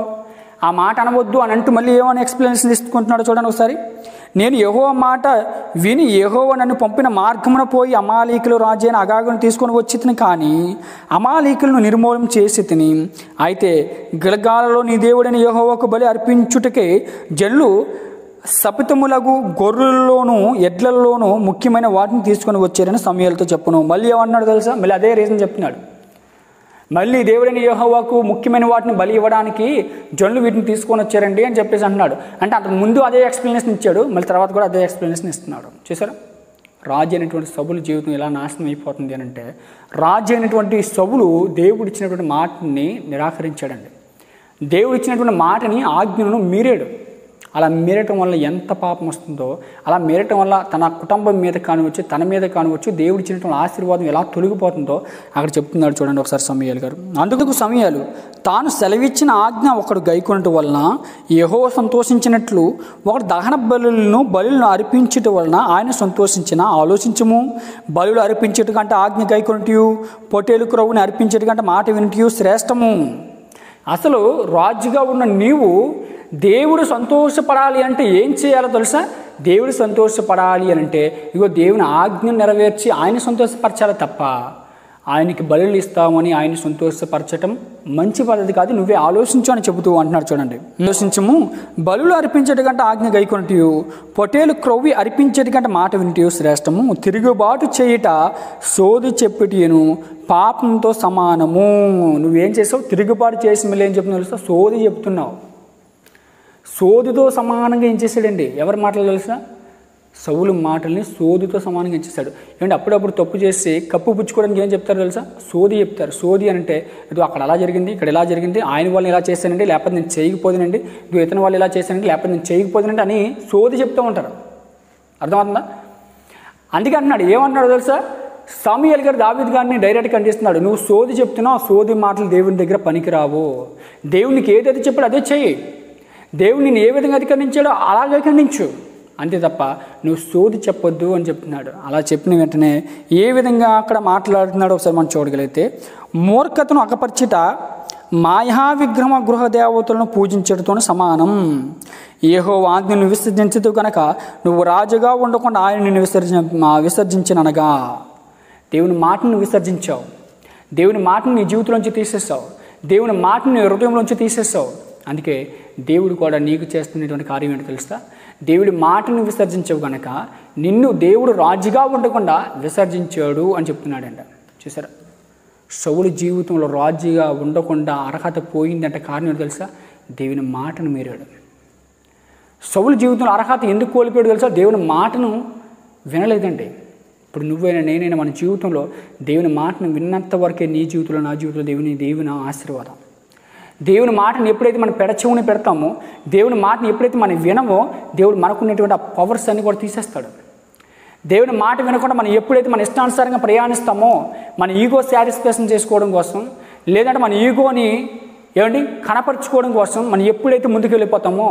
ఆ మాట అనవద్దు అని అంటూ మళ్ళీ ఏమైనా ఎక్స్ప్లెనేషన్ తీసుకుంటున్నాడు చూడండి ఒకసారి. నేను యెహోవా మాట విని యెహోవా నన్ను పంపిన మార్గమున పోయి అమాలీకుల రాజు అయిన అగాగును తీసుకొని వచ్చి తిని, కానీ అమాలీకులను నిర్మూలన చేసి తిని, అయితే గిల్గాలులో నీ దేవుడైన యెహోవాకు బలి అర్పించుటకే జనులు శపితములగు గొర్రెల్లోనూ ఎడ్లల్లోనూ ముఖ్యమైన వాటిని తీసుకొని వచ్చారని సమూయేలుతో చెప్పును. మళ్ళీ ఏమన్నాడు తెలుసా? మళ్ళీ అదే రీజన్ చెప్తున్నాడు. మళ్ళీ దేవుడైన యెహోవాకు ముఖ్యమైన వాటిని బలి ఇవ్వడానికి జనులు వీటిని తీసుకొని వచ్చారండి అని చెప్పేసి అంటున్నాడు. అంటే అంతకు ముందు అదే ఎక్స్ప్లెనేషన్ ఇచ్చాడు, మళ్ళీ తర్వాత కూడా అదే ఎక్స్ప్లెనేషన్ ఇస్తున్నాడు. చూసారా? రాజు అయినటువంటి సౌలు జీవితం ఎలా నాశనం అయిపోతుంది అని అంటే, రాజు అయినటువంటి సౌలు దేవుడు ఇచ్చినటువంటి మాటని నిరాకరించాడండి. దేవుడు ఇచ్చినటువంటి మాటని, ఆజ్ఞను మీరాడు. అలా మీరటం వల్ల ఎంత పాపం వస్తుందో, అలా మీరటం వల్ల తన కుటుంబం మీద కానివచ్చు, తన మీద కానివచ్చు, దేవుడు ఇచ్చినటువంటి ఆశీర్వాదం ఎలా తొలగిపోతుందో అక్కడ చెప్తున్నాడు చూడండి ఒకసారి సమూయేలు గారు. అందుకు సమూయేలు తాను సెలవిచ్చిన ఆజ్ఞ ఒకడు గైకొనటం వలన యెహోవా సంతోషించినట్లు ఒకడు దహన బలులను అర్పించటం వలన ఆయన సంతోషించిన. ఆలోచించము, బలులు అర్పించట కంటే ఆజ్ఞ గైకొనటియు, పొట్టేలు క్రొవ్వుని అర్పించట కంటే మాట వినటియు శ్రేష్టము. అసలు రాజుగా ఉన్న నీవు దేవుడు సంతోషపడాలి అంటే ఏం చేయాలో తెలుసా? దేవుడు సంతోషపడాలి అని అంటే ఇగో దేవుని ఆజ్ఞను నెరవేర్చి ఆయన సంతోషపరచాలి తప్ప ఆయనకి బలులు ఇస్తామని ఆయన సంతోషపరచడం మంచి పద్ధతి కాదు. నువ్వే ఆలోచించు అని చెబుతూ అంటున్నాడు చూడండి. ఆలోచించము, బలులు అర్పించడం కంటే ఆజ్ఞ గైకొనటియు, పొట్టేలు క్రొవ్వి అర్పించడం కంటే మాట వినటియు శ్రేష్టము. తిరుగుబాటు చేయుట సోది చెప్పుటియను పాపంతో సమానము. నువ్వేం చేసావు? తిరుగుబాటు చేసి మళ్ళీ ఏం చెప్తున్నావు తెలుసా? సోది చెప్తున్నావు. సోదితో సమానంగా ఏం చేశాడండి? ఎవరి మాటలు తెలుసా? సౌలు మాటల్ని సోదితో సమానంగా ఇచ్చేశాడు. ఏమంటే అప్పుడప్పుడు తప్పు చేసి కప్పు పుచ్చుకోవడానికి ఏం చెప్తారు తెలుసా? సోది చెప్తారు. సోది అంటే ఇది అక్కడ అలా జరిగింది, ఇక్కడ ఇలా జరిగింది, ఆయన వాళ్ళని ఇలా చేశానండి, లేకపోతే నేను చేయకపోదునండి, ఇది ఇతని వాళ్ళు ఇలా చేశానండి, లేకపోతే నేను చేయకపోదునండి అని సోది చెప్తూ ఉంటారు. అర్థమవుతుందా? అందుకే అంటున్నాడు, ఏమంటున్నాడు తెలుసా? సమూయేలు గారు దావీదు గారిని డైరెక్ట్గా ఖండిస్తున్నాడు. నువ్వు సోది చెప్తున్నావు, సోది మాటలు దేవుని దగ్గర పనికిరావు. దేవునికి ఏదైతే చెప్పాడో అదే చెయ్యి. దేవుడు నేను ఏ విధంగా అధికరించాడో అలాగే ఖండించు, అంతే తప్ప నువ్వు సోది చెప్పొద్దు అని చెప్తున్నాడు. అలా చెప్పిన వెంటనే ఏ విధంగా అక్కడ మాట్లాడుతున్నాడో ఒకసారి మనం చూడగలిగితే, మూర్ఖతను అకపరిచిట మాయా విగ్రహ గృహ దేవతలను పూజించడంతో సమానం. యెహోవా ఆజ్ఞను విసర్జించదు కనుక నువ్వు రాజుగా ఉండకుండా ఆయన నిన్ను విసర్జించిననగా. దేవుని మాటను విసర్జించావు, దేవుని మాటను నీ జీవితంలోంచి తీసేసావు, దేవుని మాటను నీ హృదయంలోంచి తీసేసావు. అందుకే దేవుడు కూడా నీకు చేస్తున్నటువంటి కార్యం ఏంటో తెలుస్తా? దేవుడి మాటను విసర్జించవు కనుక నిన్ను దేవుడు రాజుగా ఉండకుండా విసర్జించాడు అని చెప్తున్నాడంట. చూసారా? సౌలు జీవితంలో రాజుగా ఉండకుండా అర్హత పోయిందంటే కారణం ఏంటో తెలుసా? దేవుని మాటను మీరాడు. సౌలు జీవితంలో అర్హత ఎందుకు కోల్పోయాడు తెలుసా? దేవుని మాటను వినలేదండి. ఇప్పుడు నువ్వైనా నేనైనా మన జీవితంలో దేవుని మాటను విన్నంత వరకే నీ జీవితంలో, నా జీవితంలో దేవుని ఆశీర్వాదం. దేవుని మాటను ఎప్పుడైతే మనం పెడచెవుని పెడతామో, దేవుని మాటను ఎప్పుడైతే మనం వినమో, దేవుడు మనకున్నటువంటి ఆ పవర్స్ అన్ని కూడా తీసేస్తాడు. దేవుని మాట వినకుండా మనం ఎప్పుడైతే మన ఇష్టానుసారంగా ప్రయాణిస్తామో, మన ఈగో సాటిస్ఫాక్షన్ చేసుకోవడం కోసం, లేదంటే మన ఈగోని కనపరుచుకోవడం కోసం మనం ఎప్పుడైతే ముందుకు వెళ్ళిపోతామో,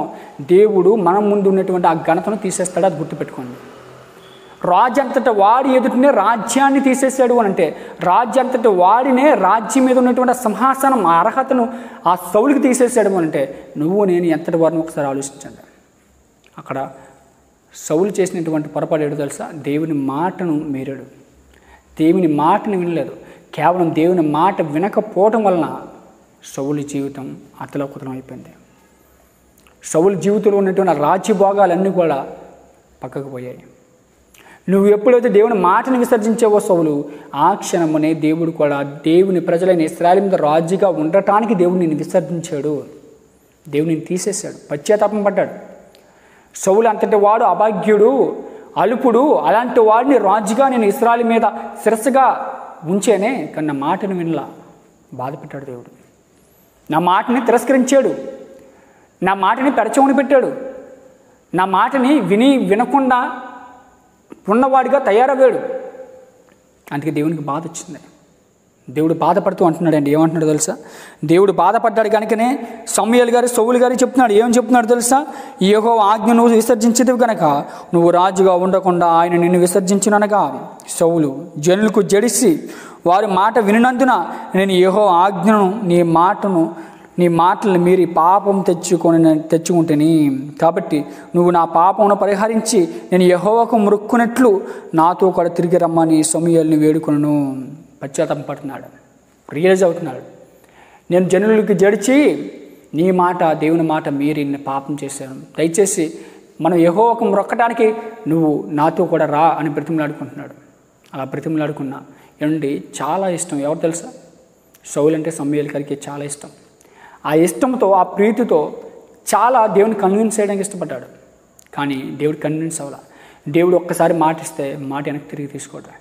దేవుడు మనం ముందు ఉన్నటువంటి ఆ ఘనతను తీసేస్తాడు. అది గుర్తుపెట్టుకోండి. రాజు అంతటా వాడి ఎదుటినే రాజ్యాన్ని తీసేసాడు అని అంటే, రాజు అంతటా వాడినే రాజ్యం మీద ఉన్నటువంటి సింహాసనం అర్హతను ఆ సౌలుకి తీసేసాడు అని అంటే, నువ్వు నేను ఎంతటి వారిని ఒకసారి ఆలోచించండి. అక్కడ సౌలు చేసినటువంటి పొరపాటు ఏంటో తెలుసా? దేవుని మాటను మీరాడు. దేవుని మాటను వినలేదు. కేవలం దేవుని మాట వినకపోవటం వలన సౌలు జీవితం అతలాకుతలం అయిపోయింది. సౌలు జీవితంలో ఉన్నటువంటి రాజ్యభోగాలన్నీ కూడా పక్కకు పోయాయి. నువ్వు ఎప్పుడైతే దేవుని మాటను విసర్జించావో సౌలు, ఆ క్షణమునే దేవుడు కూడా దేవుని ప్రజలైన ఇశ్రాయేలు మీద రాజుగా ఉండటానికి దేవుడు నిన్ను విసర్జించాడు. దేవుడు నిన్ను తీసేశాడు. పశ్చాత్తాపం పడ్డాడు. సౌలు అంతటి వాడు అభాగ్యుడు, అలుపుడు, అలాంటి వాడిని రాజుగా నేను ఇశ్రాయేలు మీద శిరస్సుగా ఉంచేనే, కానీ నా మాటను వినలా. బాధపెట్టాడు దేవుడు. నా మాటని తిరస్కరించాడు, నా మాటని పెడచెవుని పెట్టాడు, నా మాటని వినకుండా ఉన్నవాడిగా తయారయ్యాడు. అందుకే దేవునికి బాధ వచ్చింది. దేవుడు బాధపడుతూ అంటున్నాడండి. ఏమంటున్నాడు తెలుసా? దేవుడు బాధపడ్డాడు కనుకనే సమూయేలు గారు సౌలు గారు చెప్తున్నాడు. ఏమని చెప్తున్నాడు తెలుసా? యెహోవా ఆజ్ఞ నువ్వు విసర్జించేది కనుక నువ్వు రాజుగా ఉండకుండా ఆయన నిన్ను విసర్జించుననగా సౌలు జనులకు జడిసి వారి మాట వినినందున నేను యెహోవా ఆజ్ఞను నీ మాటలను మీరి పాపం తెచ్చుకుంటేని కాబట్టి నువ్వు నా పాపమును పరిహరించి నేను యెహోవాకు మొక్కునట్లు నాతో కూడా తిరిగి రమ్మని సమూయేలుని వేడుకొనను. పశ్చాత్తాపడుతున్నాడు, రియలైజ్ అవుతున్నాడు. నేను జనులకు జడిచి నీ మాట దేవుని మాట మీరి పాపం చేశాను. దయచేసి మనం యెహోవాకు మొక్కడానికి నువ్వు నాతో కూడా రా అని బ్రతిమలాడుకుంటున్నాడు. అలా బ్రతిమలాడుకున్నా ఏమండి చాలా ఇష్టం. ఎవరు తెలుసా? సౌలు అంటే సమూయేలు గారికి చాలా ఇష్టం. ఆ ఇష్టంతో ఆ ప్రీతితో చాలా దేవుని కన్విన్స్ చేయడానికి ఇష్టపడ్డాడు. కానీ దేవుడు కన్విన్స్ అవ్వాల. దేవుడు ఒక్కసారి మాట ఇస్తే మాట వెనక్కి తిరిగి తీసుకోవడం.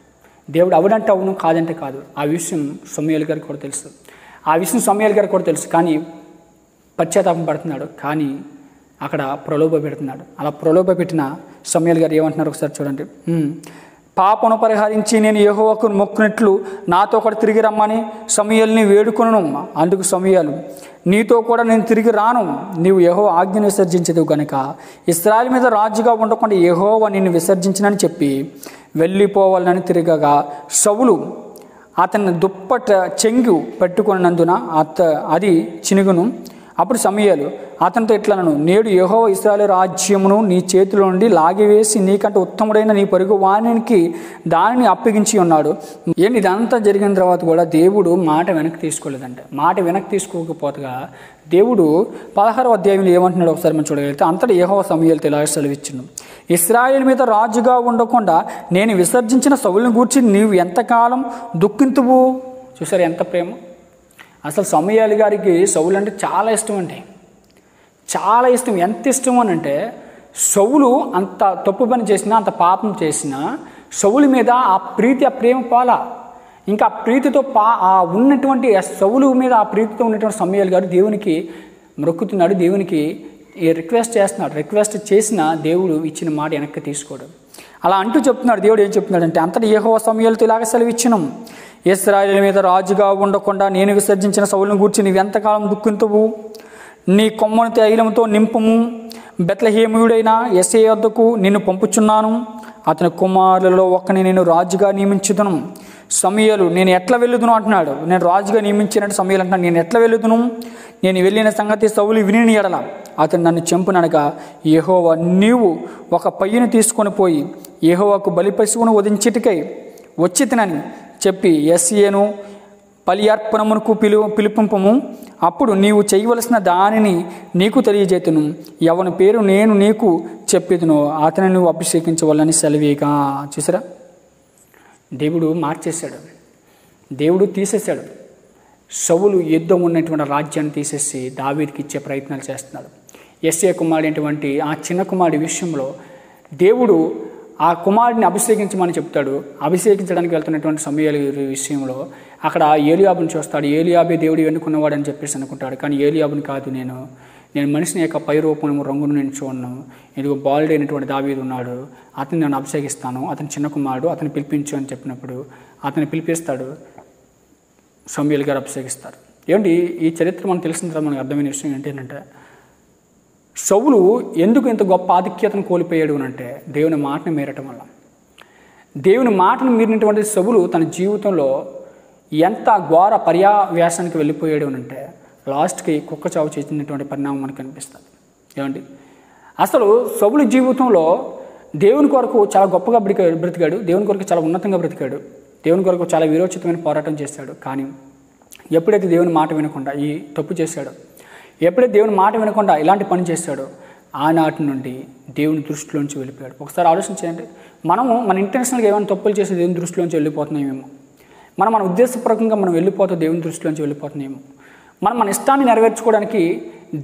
దేవుడు అవునంటే అవును, కాదంటే కాదు. ఆ విషయం సమూయేలు గారికి కూడా తెలుసు. కానీ పశ్చాత్తాపం పడుతున్నాడు. కానీ అక్కడ ప్రలోభ పెడుతున్నాడు. అలా ప్రలోభ పెట్టిన సమూయేలు గారు ఏమంటున్నారు ఒకసారి చూడండి. పాపను పరిహరించి నేను యెహోవాకు మొక్కునట్లు నాతో కూడా తిరిగి రమ్మని సమూయేలుని వేడుకొనను. అందుకు సమూయేలు నీతో కూడా నేను తిరిగి రాను, నీవు యెహోవా ఆజ్ఞను విసర్జించదు కనుక ఇశ్రాయేలు మీద రాజుగా ఉండకుండా యెహోవా నిన్ను విసర్జించినని చెప్పి వెళ్ళిపోవాలని తిరగగా సౌలు అతన్ని దుప్పట చెంగు పెట్టుకున్నందున అది చినుగును. అప్పుడు సమూయేలు అతనితో ఇట్లనను, నేడు యెహోవా ఇశ్రాయేలు రాజ్యమును నీ చేతిలో నుండి లాగివేసి నీకంటే ఉత్తముడైన నీ పొరుగు వానికి దానిని అప్పగించి ఉన్నాడు. ఏంటి ఇదంతా జరిగిన తర్వాత కూడా దేవుడు మాట వెనక్కి తీసుకోలేదంటే, మాట వెనక్కి తీసుకోకపోతగా దేవుడు 16వ అధ్యాయంలో ఏమంటున్నాడు ఒకసారి మనం చూడగలిగితే, అంతటా యెహోవా సమూయేలుతో ఇలా సెలవిచ్చును, ఇశ్రాయేలు మీద రాజుగా ఉండకుండా నేను విసర్జించిన సౌలుని గూర్చి నీవు ఎంతకాలం దుఃఖింతువు. చూసారు ఎంత ప్రేమ. అసలు సమూయేలు గారికి సౌలు అంటే చాలా ఇష్టం అండి, చాలా ఇష్టం. ఎంత ఇష్టం అని అంటే సౌలు అంత తప్పు పని చేసినా, అంత పాపం చేసినా సౌలు మీద ఆ ప్రీతి, ఆ ప్రేమ పోలా. ఇంకా ఆ ప్రీతితో ఉన్నటువంటి సౌలు మీద ఆ ప్రీతితో ఉన్నటువంటి సమూయేలు గారు దేవునికి మొక్కుతున్నాడు, దేవునికి రిక్వెస్ట్ చేస్తున్నాడు. రిక్వెస్ట్ చేసినా దేవుడు ఇచ్చిన మాట వెనక్కి తీసుకోవడం. అలా అంటూ చెప్తున్నాడు. దేవుడు ఏం చెప్తున్నాడంటే, అంతటి యెహోవా సమూయేలుతో ఇలాగ సెలవిచ్చును, ఇశ్రాయేలు మీద రాజుగా ఉండకుండా నేను విసర్జించిన సౌలుని గూర్చి నీవు ఎంతకాలం దుఃఖింతువు. నీ కొమ్మను తైలంతో నింపము. బెత్లెహేమీయుడైన యెష్షయి వద్దకు నిన్ను పంపుచున్నాను, అతని కుమారులలో ఒక్కని నేను రాజుగా నియమించుదును. సమూయేలు నేను ఎట్లా వెళ్ళుదును అంటున్నాడు. నేను రాజుగా నియమించినట్టు సమూయేలు అంటున్నాడు, నేను ఎట్లా వెళ్ళుదును. నేను వెళ్ళిన సంగతి సౌలు విని ఎడల అతను నన్ను చంపుననగా యెహోవా నీవు ఒక పయ్యను తీసుకొని పోయి యెహోవాకు బలి పశువును వధించుటకై వచ్చితినని చెప్పి యెష్షయిను బలి అర్పణమునకు పిలుపుము. అప్పుడు నీవు చేయవలసిన దానిని నీకు తెలియజేతును. ఎవని పేరు నేను నీకు చెప్పేదునో అతని నువ్వు అభిషేకించవాలని సెలవేగా. చూసారా, దేవుడు మార్చేశాడు, దేవుడు తీసేశాడు. సౌలు యుద్ధం ఉన్నటువంటి రాజ్యాన్ని తీసేసి దావీదుకి ఇచ్చే ప్రయత్నాలు చేస్తున్నాడు. యెష్షయి కుమారుడైనటువంటి ఆ చిన్న కుమారుడి విషయంలో దేవుడు ఆ కుమారుడిని అభిషేకించమని చెప్తాడు. అభిషేకించడానికి వెళ్తున్నటువంటి సమూయేలు విషయంలో అక్కడ ఏలీయాబుని చూస్తాడు. ఏలీయాబే దేవుడు ఎన్నుకున్నవాడని చెప్పేసి అనుకుంటాడు. కానీ ఏలీయాబుని కాదు, నేను మనిషిని యొక్క పై రూపము రంగును నేను చూడను, ఇదిగో బాలుడైనటువంటి దావీదు ఉన్నాడు, అతన్ని నేను అభిషేకిస్తాను, అతని చిన్న కుమారుడు, అతన్ని పిలిపించు అని చెప్పినప్పుడు అతన్ని పిలిపిస్తాడు. సమూయేలు గారు అభిషేకిస్తారు. ఏమండి ఈ చరిత్ర మనకు తెలిసిన తర్వాత మనకు అర్థమైన విషయం ఏంటంటే, సౌలు ఎందుకు ఇంత గొప్ప ఆధిక్యతను కోల్పోయాడు అని అంటే దేవుని మాటను మీరటం వల్ల. దేవుని మాటను మీరినటువంటి సౌలు తన జీవితంలో ఎంత ఘోర పర్యావ్యాసానికి వెళ్ళిపోయాడు అని అంటే లాస్ట్కి కుక్క చావు చేసినటువంటి పరిణామం మనకు కనిపిస్తుంది. ఏమండి అసలు సౌలు జీవితంలో దేవుని కొరకు చాలా గొప్పగా బ్రతికాడు, దేవుని కొరకు చాలా ఉన్నతంగా బ్రతికాడు, దేవుని కొరకు చాలా వీరోచితమైన పోరాటం చేశాడు. కానీ ఎప్పుడైతే దేవుని మాట వినకుండా ఈ తప్పు చేశాడో, ఎప్పుడైతే దేవుని మాట వినకుండా ఇలాంటి పని చేశాడో ఆనాటి నుండి దేవుని దృష్టిలోంచి వెళ్ళిపోయాడు. ఒకసారి ఆలోచించండి, మనము మన ఇంటెన్షనల్గా ఏమైనా తప్పులు చేసి దేవుని దృష్టిలోంచి వెళ్ళిపోతున్నామేమో, మన ఉద్దేశపూర్వకంగా మనం వెళ్ళిపోతే దేవుని దృష్టిలోంచి వెళ్ళిపోతున్నామేమో, మన ఇష్టాన్ని నెరవేర్చుకోవడానికి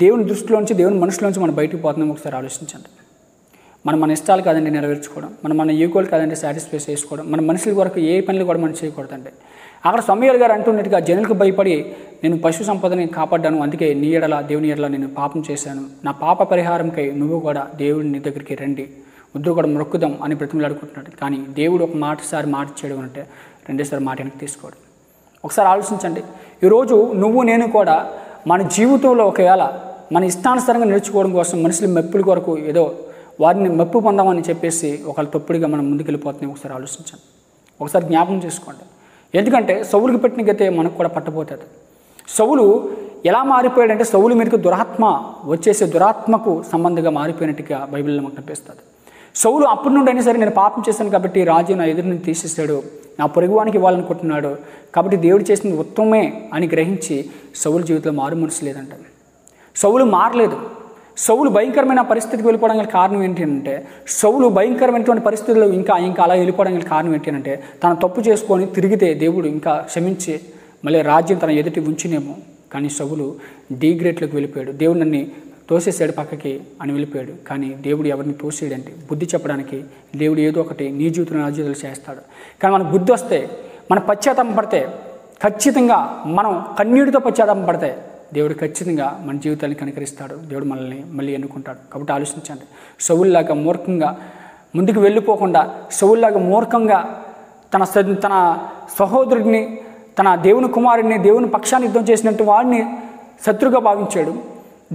దేవుని దృష్టిలోంచి దేవుని మనుషులోంచి మనం బయటకు పోతున్నాము. ఒకసారి ఆలోచించండి. మన ఇష్టాలు కాదండి నెరవేర్చుకోవడం, మన ఈక్వల్ కాదండి సాటిస్ఫై చేసుకోవడం, మన మనుషుల వరకు ఏ పనులు కూడా మనం చేయకూడదండి. అక్కడ సమూయేలు గారు అంటున్నట్టుగా జనులకు భయపడి నేను పశు సంపదని కాపాడ్డాను, అందుకే నీ ఎడల దేవుని ఎడల నేను పాపం చేశాను, నా పాప పరిహారంకై నువ్వు కూడా దేవుని దగ్గరికి రండి, ఇద్దరు కూడా మొక్కుదాం అని బ్రతిమలాడుకుంటున్నాడు. కానీ దేవుడు ఒక మాట ఇచ్చాడు అంటే రెండోసారి మాట వెనక్కి తీసుకోవడం. ఒకసారి ఆలోచించండి. ఈరోజు నువ్వు నేను కూడా మన జీవితంలో ఒకవేళ మన ఇష్టానుసారంగా నేర్చుకోవడం కోసం మనుషుల మెప్పుల కొరకు ఏదో వారిని మెప్పు పొందామని చెప్పేసి ఒకళ్ళు తప్పుడుగా మనం ముందుకెళ్ళిపోతున్నాయి. ఒకసారి ఆలోచించండి, ఒకసారి జ్ఞాపకం చేసుకోండి. ఎందుకంటే సౌలుకి పెట్టిన గతే మనకు కూడా పట్టబోతుంది. సౌలు ఎలా మారిపోయాడంటే సౌలు మీదకి దురాత్మ వచ్చేసి దురాత్మకు సంబంధంగా మారిపోయినట్టుగా బైబిల్లో మనకు కనిపిస్తుంది. సౌలు అప్పటి నుండి అయినా సరే నేను పాపం చేశాను కాబట్టి రాజు నా ఎదురు నుంచి తీసేసాడు, నా పొరుగువానికి ఇవ్వాలనుకుంటున్నాడు కాబట్టి దేవుడు చేసింది ఉత్తమమే అని గ్రహించి సౌలు జీవితంలో మారు మనసు లేదంట. సౌలు మారలేదు. సౌలు భయంకరమైన పరిస్థితికి వెళ్ళిపోవడానికి కారణం ఏంటి అంటే సౌలు భయంకరమైనటువంటి పరిస్థితుల్లో ఇంకా అలా వెళ్ళిపోవడానికి కారణం ఏంటి అంటే తను తప్పు చేసుకొని తిరిగితే దేవుడు ఇంకా క్షమించి మళ్ళీ రాజ్యం తన ఎదుటి ఉంచినేమో. కానీ సౌలు డీగ్రేట్లోకి వెళ్ళిపోయాడు. దేవుడు నన్ను తోసేసాడు పక్కకి అని వెళ్ళిపోయాడు. కానీ దేవుడు ఎవరిని తోసేయడంటే బుద్ధి చెప్పడానికి దేవుడు ఏదో ఒకటి నీ జీవితంలో నా జీవితంలో చేస్తాడు. కానీ మనకు బుద్ధి వస్తే మన పశ్చాత్తాపం పడితే ఖచ్చితంగా మనం కన్నీటితో పశ్చాత్తాపం పడితే దేవుడు ఖచ్చితంగా మన జీవితాన్ని కనికరిస్తాడు. దేవుడు మనల్ని మళ్ళీ ఎన్నుకుంటాడు. కాబట్టి ఆలోచించండి. సౌలులాగా మూర్ఖంగా ముందుకు వెళ్ళిపోకుండా సౌలులాగా మూర్ఖంగా తన సహోదరుడిని తన దేవుని కుమారుడిని దేవుని పక్షాన్ని యుద్ధం చేసినట్టు వాడిని శత్రుగా భావించాడు.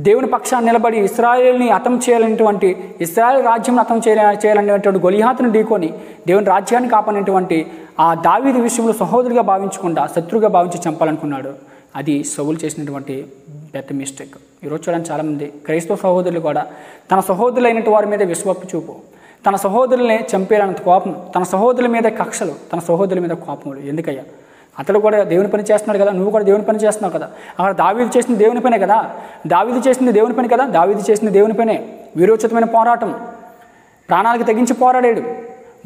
దేవుని పక్షాన్ని నిలబడి ఇశ్రాయేల్ని హతం చేయాలనేటువంటి ఇశ్రాయేల్ రాజ్యం హతం చేయాలనేటువంటి గొలియాతును ఢీకొని దేవుని రాజ్యాన్ని కాపాడినటువంటి ఆ దావీదు విషయంలో సహోదరుడిగా భావించకుండా శత్రువుగా భావించి చంపాలనుకున్నాడు. అది సౌలు చేసినటువంటి పెద్ద మిస్టేక్. ఈరోజు చూడండి చాలామంది క్రైస్తవ సహోదరులు కూడా తన సహోదరులైనటువంటి వారి మీద విశ్వాస చూపు, తన సహోదరులనే చంపేయాలన్నంత కోపం, తన సహోదరుల మీద కక్షలు, తన సహోదరుల మీద కోపములు. ఎందుకయ్యా? అతడు కూడా దేవుని పని చేస్తున్నాడు కదా, నువ్వు కూడా దేవుని పని చేస్తున్నావు కదా. అక్కడ దావీదు చేసింది దేవుని పనే కదా, దావీదు చేసింది దేవుని పని కదా, దావీదు చేసింది దేవుని పనే. వీరోచితమైన పోరాటం, ప్రాణాలకు తెగించి పోరాడాడు.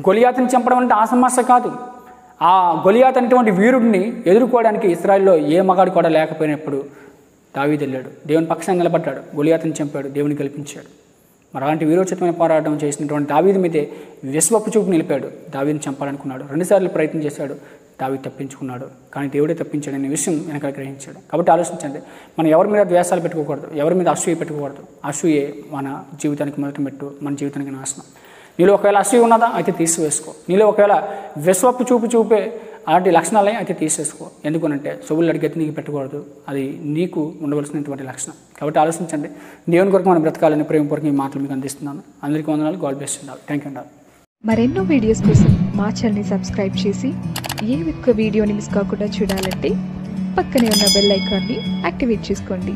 గొలియాతుని చంపడం అంటే ఆ సమస్య కాదు. ఆ గొలియాతు అనేటువంటి వీరుడిని ఎదుర్కోవడానికి ఇశ్రాయేల్లో ఏ మగాడు కూడా లేకపోయినప్పుడు దావీదు వెళ్ళాడు, దేవుని పక్షాన్ని నిలబడ్డాడు, గొలియాతుని చంపాడు, దేవుని గెలిపించాడు. మరి అలాంటి వీరోచితమైన పోరాటం చేసినటువంటి దావీదు మీదే విశ్వపు చూపు నిలిపాడు. దావీదుని చంపాలనుకున్నాడు, 2 సార్లు ప్రయత్నం చేశాడు, దావీదు తప్పించుకున్నాడు. కానీ దేవుడే తప్పించాడనే విషయం వెనకాల గ్రహించాడు. కాబట్టి ఆలోచించండి, మనం ఎవరి మీద ద్వేషాలు పెట్టుకోకూడదు, ఎవరి మీద అసూయ పెట్టుకోకూడదు. అసూయే మన జీవితానికి మొదటి మెట్టు, మన జీవితానికి నాశనం. నీలో ఒకవేళ అసూయ ఉన్నదా అయితే తీసివేసుకో. నీలో ఒకవేళ విశ్వపు చూపే అలాంటి లక్షణాలే అయితే తీసేసుకో. ఎందుకనంటే సౌలు అడిగైతే నీకు పెట్టకూడదు, అది నీకు ఉండవలసినటువంటి లక్షణం. కాబట్టి ఆలోచించండి. దేవుని కొరకు మనం బ్రతకాలని ప్రేమపూర్వక ఈ మాటలు మీకు అందిస్తున్నాను. అందరికీ వందనాలు. God bless you. Thank you. మరెన్నో వీడియోస్ కోసం మా ఛానల్ని సబ్స్క్రైబ్ చేసి ఏ ఒక్క వీడియోని మిస్ కాకుండా చూడాలంటే పక్కనే ఉన్న బెల్ ఐకాన్ని యాక్టివేట్ చేసుకోండి.